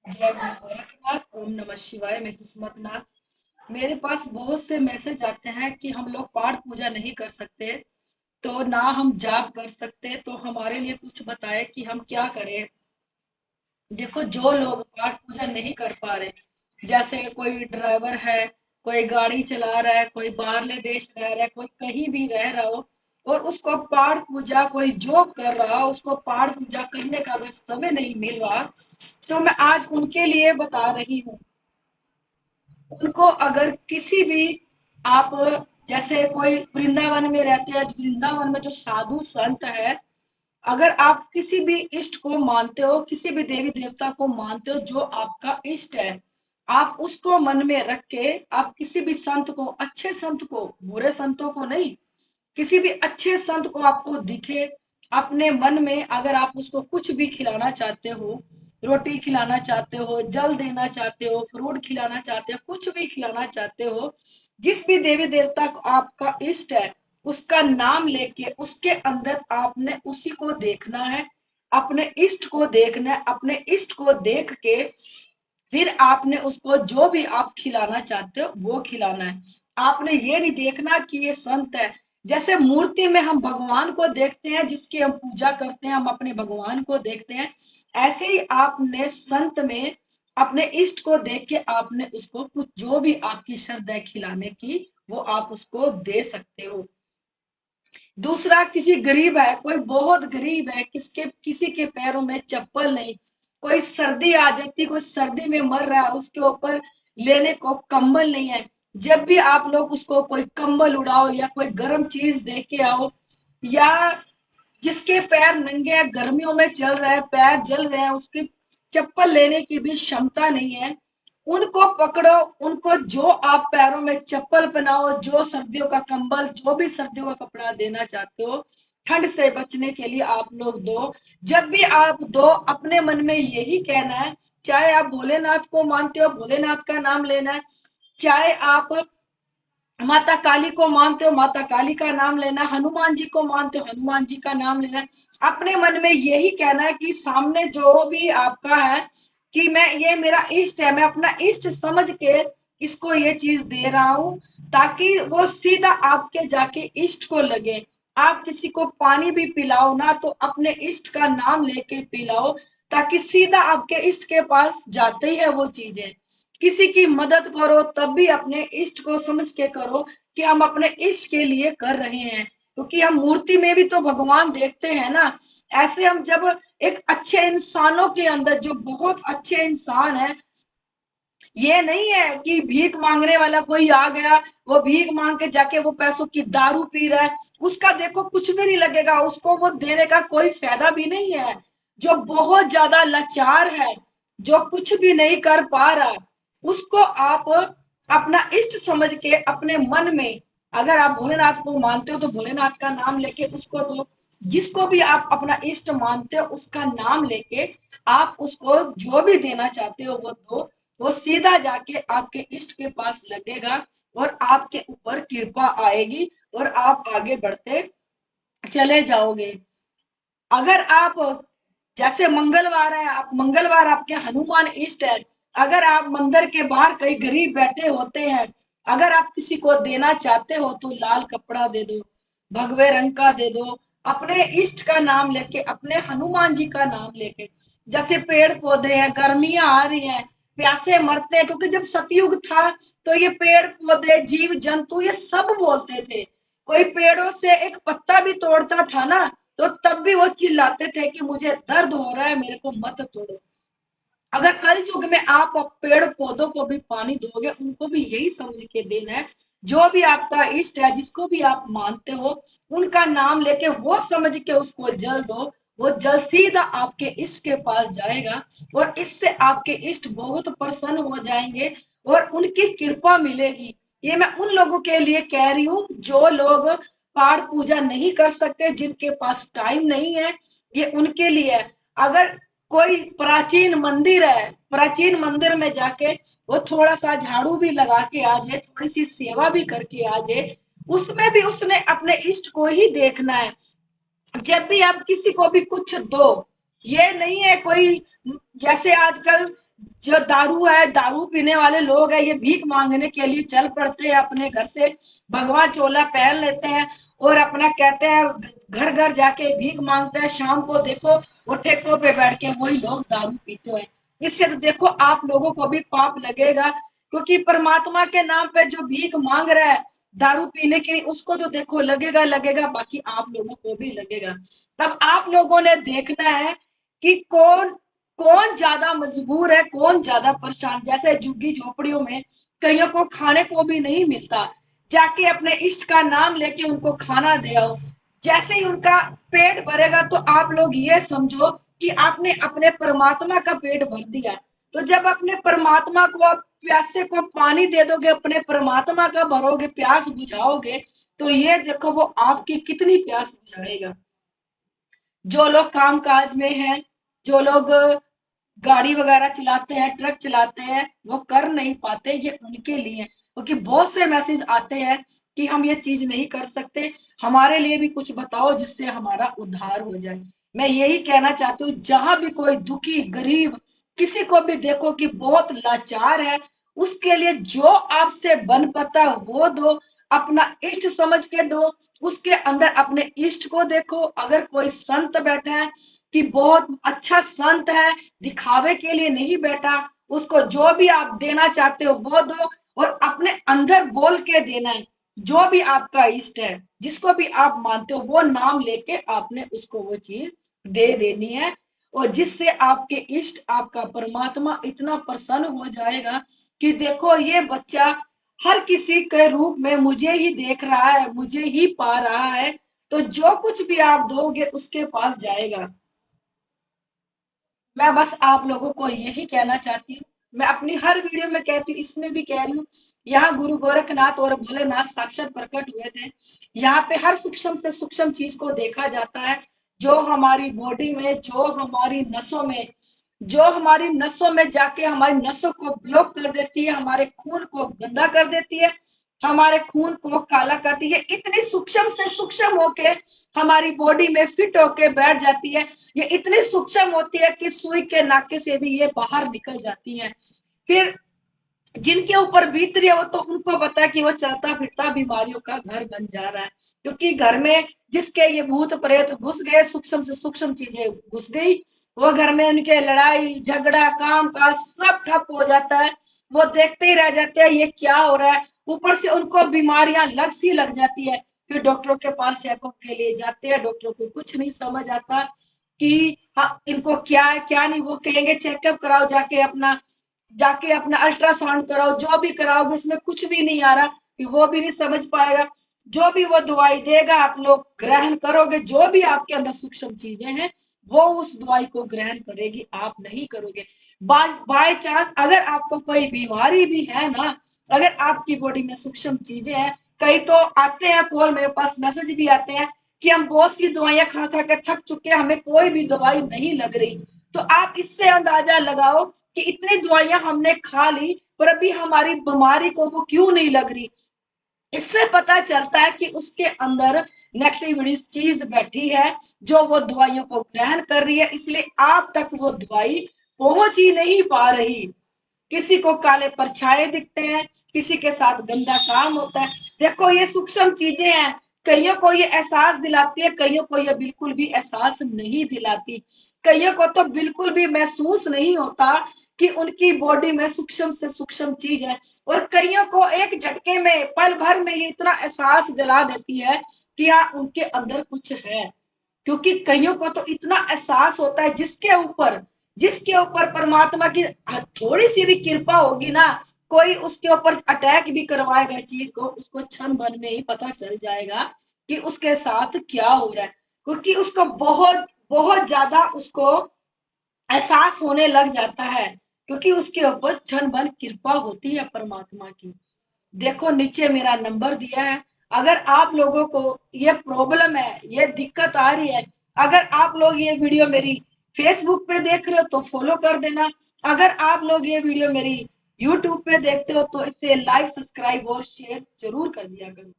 जय गुरु गोरखनाथ, ओम नमः शिवाय। मैं किस्मत नाथ। मेरे पास बहुत से मैसेज आते हैं कि हम लोग पाठ पूजा नहीं कर सकते, तो ना हम जाप कर सकते, तो हमारे लिए कुछ बताए कि हम क्या करें। देखो, जो लोग पाठ पूजा नहीं कर पा रहे, जैसे कोई ड्राइवर है, कोई गाड़ी चला रहा है, कोई बाहरले देश रह रहा है, कोई कहीं भी रह रहा हो और उसको पाठ पूजा, कोई जॉब कर रहा हो, उसको पाठ पूजा करने का अगर समय नहीं मिल रहा, तो मैं आज उनके लिए बता रही हूँ। उनको अगर किसी भी आप, जैसे कोई वृंदावन में रहते हैं, वृंदावन में जो साधु संत है, अगर आप किसी भी इष्ट को मानते हो, किसी भी देवी देवता को मानते हो जो आपका इष्ट है, आप उसको मन में रख के आप किसी भी संत को, अच्छे संत को, बुरे संतों को नहीं, किसी भी अच्छे संत को आपको दिखे अपने मन में, अगर आप उसको कुछ भी खिलाना चाहते हो, रोटी खिलाना चाहते हो, जल देना चाहते हो, फ्रूट खिलाना चाहते हो, कुछ भी खिलाना चाहते हो, जिस भी देवी देवता को आपका इष्ट है, उसका नाम लेके उसके अंदर आपने उसी को देखना है, अपने इष्ट को देखना है, अपने इष्ट को देख के फिर आपने उसको जो भी आप खिलाना चाहते हो वो खिलाना है। आपने ये नहीं देखना कि ये संत है। जैसे मूर्ति में हम भगवान को देखते हैं, जिसकी हम पूजा करते हैं, हम अपने भगवान को देखते हैं, ऐसे ही आपने संत में अपने इष्ट को देख के आपने उसको कुछ जो भी आपकी श्रद्धा है खिलाने की, वो आप उसको दे सकते हो। दूसरा, किसी गरीब है, कोई बहुत गरीब है, किसी के पैरों में चप्पल नहीं, कोई सर्दी आ जाती, कोई सर्दी में मर रहा है, उसके ऊपर लेने को कंबल नहीं है, जब भी आप लोग उसको कोई कंबल उड़ाओ या कोई गर्म चीज दे के आओ, या जिसके पैर नंगे हैं, गर्मियों में चल रहे हैं, पैर जल रहे हैं, उसकी चप्पल लेने की भी क्षमता नहीं है, उनको पकड़ो, उनको जो आप पैरों में चप्पल पहनाओ, जो सर्दियों का कंबल, जो भी सर्दियों का कपड़ा देना चाहते हो, ठंड से बचने के लिए आप लोग दो। जब भी आप दो, अपने मन में यही कहना है, चाहे आप भोलेनाथ को मानते हो, भोलेनाथ का नाम लेना है, चाहे आप माता काली को मानते हो, माता काली का नाम लेना, हनुमान जी को मानते हो, हनुमान जी का नाम लेना। अपने मन में यही कहना है कि सामने जो भी आपका है, कि मैं, ये मेरा इष्ट है, मैं अपना इष्ट समझ के इसको ये चीज दे रहा हूँ, ताकि वो सीधा आपके जाके इष्ट को लगे। आप किसी को पानी भी पिलाओ ना, तो अपने इष्ट का नाम लेके पिलाओ, ताकि सीधा आपके इष्ट के पास जाते ही है वो चीजें। किसी की मदद करो तब भी अपने इष्ट को समझ के करो कि हम अपने इष्ट के लिए कर रहे हैं, क्योंकि हम मूर्ति में भी तो भगवान देखते हैं ना। ऐसे हम जब एक अच्छे इंसानों के अंदर, जो बहुत अच्छे इंसान है, ये नहीं है कि भीख मांगने वाला कोई आ गया, वो भीख मांग के जाके वो पैसों की दारू पी रहा है, उसका देखो कुछ भी नहीं लगेगा, उसको वो देने का कोई फायदा भी नहीं है। जो बहुत ज्यादा लाचार है, जो कुछ भी नहीं कर पा रहा, उसको आप अपना इष्ट समझ के अपने मन में, अगर आप भोलेनाथ को मानते हो तो भोलेनाथ का नाम लेके उसको दो। जिसको भी आप अपना इष्ट मानते हो उसका नाम लेके आप उसको जो भी देना चाहते हो वो दो। वो सीधा जाके आपके इष्ट के पास लगेगा और आपके ऊपर कृपा आएगी और आप आगे बढ़ते चले जाओगे। अगर आप, जैसे मंगलवार है, आप मंगलवार आपके हनुमान इष्ट है, अगर आप मंदिर के बाहर कई गरीब बैठे होते हैं, अगर आप किसी को देना चाहते हो तो लाल कपड़ा दे दो, भगवे रंग का दे दो, अपने इष्ट का नाम लेके, अपने हनुमान जी का नाम लेके। जैसे पेड़ पौधे हैं, गर्मियां आ रही हैं, प्यासे मरते हैं, क्योंकि जब सतयुग था तो ये पेड़ पौधे, जीव जंतु, ये सब बोलते थे। कोई पेड़ों से एक पत्ता भी तोड़ता था ना, तो तब भी वो चिल्लाते थे कि मुझे दर्द हो रहा है, मेरे को मत तोड़ो। अगर कल युग में आप पेड़ पौधों को भी पानी दोगे, उनको भी यही समझ के देना है। जो भी आपका इष्ट है, जिसको भी आप मानते हो, उनका नाम लेके वो समझ के उसको जल दो, वो जल सीधा आपके इष्ट के पास जाएगा और इससे आपके इष्ट बहुत प्रसन्न हो जाएंगे और उनकी कृपा मिलेगी। ये मैं उन लोगों के लिए कह रही हूँ जो लोग पाठ पूजा नहीं कर सकते, जिनके पास टाइम नहीं है, ये उनके लिए है। अगर कोई प्राचीन मंदिर है, प्राचीन मंदिर में जाके वो थोड़ा सा झाड़ू भी लगा के आ जाए, थोड़ी सी सेवा भी करके आ जाए, उसमें भी उसने अपने इष्ट को ही देखना है। जब भी आप किसी को भी कुछ दो, ये नहीं है कोई, जैसे आजकल जो दारू है, दारू पीने वाले लोग हैं, ये भीख मांगने के लिए चल पड़ते हैं अपने घर से, भगवा चोला पहन लेते हैं और अपना कहते हैं घर घर जाके भीख मांगते हैं। शाम को देखो वो ठेकों पे बैठ के वही लोग दारू पीते हैं। इससे तो देखो आप लोगों को भी पाप लगेगा, क्योंकि परमात्मा के नाम पे जो भीख मांग रहा है दारू पीने के लिए, उसको तो देखो लगेगा लगेगा, बाकी आप लोगों को भी लगेगा। तब आप लोगों ने देखना है कि कौन कौन ज्यादा मजबूर है, कौन ज्यादा परेशान। जैसे झुग्गी झोपड़ियों में कईयों को खाने को भी नहीं मिलता, जाके अपने इष्ट का नाम लेके उनको खाना दे आओ। जैसे ही उनका पेट भरेगा तो आप लोग ये समझो कि आपने अपने परमात्मा का पेट भर दिया। तो जब अपने परमात्मा को आप प्यासे को पानी दे दोगे, अपने परमात्मा का भरोगे, प्यास बुझाओगे, तो ये देखो वो आपकी कितनी प्यास बुझाएगा। जो लोग काम काज में हैं, जो लोग गाड़ी वगैरह चलाते हैं, ट्रक चलाते हैं, वो कर नहीं पाते, ये उनके लिए, क्योंकि बहुत से मैसेज आते हैं कि हम ये चीज नहीं कर सकते, हमारे लिए भी कुछ बताओ जिससे हमारा उद्धार हो जाए। मैं यही कहना चाहती हूँ, जहां भी कोई दुखी गरीब किसी को भी देखो कि बहुत लाचार है, उसके लिए जो आपसे बन पता वो दो, अपना इष्ट समझ के दो। उसके अंदर अपने इष्ट को देखो। अगर कोई संत बैठा है कि बहुत अच्छा संत है, दिखावे के लिए नहीं बैठा, उसको जो भी आप देना चाहते हो वो दो, और अपने अंदर बोल के देना है। जो भी आपका इष्ट है, जिसको भी आप मानते हो, वो नाम लेके आपने उसको वो चीज दे देनी है। और जिससे आपके इष्ट, आपका परमात्मा इतना प्रसन्न हो जाएगा कि देखो ये बच्चा हर किसी के रूप में मुझे ही देख रहा है, मुझे ही पा रहा है, तो जो कुछ भी आप दोगे उसके पास जाएगा। मैं बस आप लोगों को यही कहना चाहती हूँ। मैं अपनी हर वीडियो में कहती हूँ, इसमें भी कह रही हूँ, यहाँ गुरु गोरखनाथ और भोलेनाथ साक्षात प्रकट हुए थे। यहाँ पे हर सूक्ष्म से सूक्ष्म चीज को देखा जाता है। जो हमारी बॉडी में, जो हमारी नसों में जाके हमारी नसों को ब्लॉक कर देती है, हमारे खून को गंदा कर देती है, हमारे खून को काला करती है, इतनी सूक्ष्म से सूक्ष्म होके हमारी बॉडी में फिट होके बैठ जाती है। ये इतनी सूक्ष्म होती है कि सुई के नाके से भी ये बाहर निकल जाती है। फिर जिनके ऊपर बीत रही है वो तो उनको पता है कि वो चलता फिरता बीमारियों का घर बन जा रहा है, क्योंकि घर में जिसके ये भूत प्रेत घुस गए, सूक्ष्म से सूक्ष्म चीजें घुस गई, वो घर में उनके लड़ाई झगड़ा काम काज सब ठप हो जाता है। वो देखते ही रह जाते हैं ये क्या हो रहा है। ऊपर से उनको बीमारियां लग सी लग जाती है। फिर डॉक्टरों के पास चेकअप के लिए जाते हैं, डॉक्टरों को कुछ नहीं समझ आता कि हाँ इनको क्या है क्या नहीं। वो कहेंगे चेकअप कराओ, जाके अपना अल्ट्रासाउंड कराओ, जो भी कराओगे उसमें कुछ भी नहीं आ रहा, कि वो भी नहीं समझ पाएगा। जो भी वो दवाई देगा आप लोग ग्रहण करोगे, जो भी आपके अंदर सूक्ष्म चीजें हैं वो उस दवाई को ग्रहण करेगी, आप नहीं करोगे। बाय चांस अगर आपको कोई बीमारी भी है ना, अगर आपकी बॉडी में सूक्ष्म चीजें हैं, कई तो आते हैं कॉल, मेरे पास मैसेज भी आते हैं कि हम बहुत सी दवाइयां खा खा कर थक चुके हैं, हमें कोई भी दवाई नहीं लग रही। तो आप इससे अंदाजा लगाओ कि इतनी दवाइयां हमने खा ली पर अभी हमारी बीमारी को वो क्यों नहीं लग रही। इससे पता चलता है कि उसके अंदर नेगेटिव चीज बैठी है जो वो दवाइयों को ग्रहण कर रही है, इसलिए आप तक वो दवाई पहुंच ही नहीं पा रही। किसी को काले परछाए दिखते हैं, किसी के साथ गंदा काम होता है। देखो ये सूक्ष्म चीजें हैं, कईयों को ये एहसास दिलाती है, कईयों को ये बिल्कुल भी एहसास नहीं दिलाती। कईयों को तो बिल्कुल भी महसूस नहीं होता कि उनकी बॉडी में सूक्ष्म से सूक्ष्म चीज है, और कईयों को एक झटके में पल भर में ये इतना एहसास दिला देती है कि हाँ उनके अंदर कुछ है। क्योंकि कईयों को तो इतना एहसास होता है, जिसके ऊपर परमात्मा की थोड़ी सी भी कृपा होगी ना, कोई उसके ऊपर अटैक भी करवाएगा चीज को, उसको क्षण भर में ही पता चल जाएगा कि उसके साथ क्या हो रहा है। क्योंकि उसको बहुत बहुत ज्यादा उसको एहसास होने लग जाता है, क्योंकि उसके ऊपर क्षण भर कृपा होती है परमात्मा की। देखो नीचे मेरा नंबर दिया है, अगर आप लोगों को ये प्रॉब्लम है, ये दिक्कत आ रही है, अगर आप लोग ये वीडियो मेरी फेसबुक पे देख रहे हो तो फॉलो कर देना। अगर आप लोग ये वीडियो मेरी यूट्यूब पे देखते हो तो इसे लाइक सब्सक्राइब और शेयर जरूर कर दिया करो।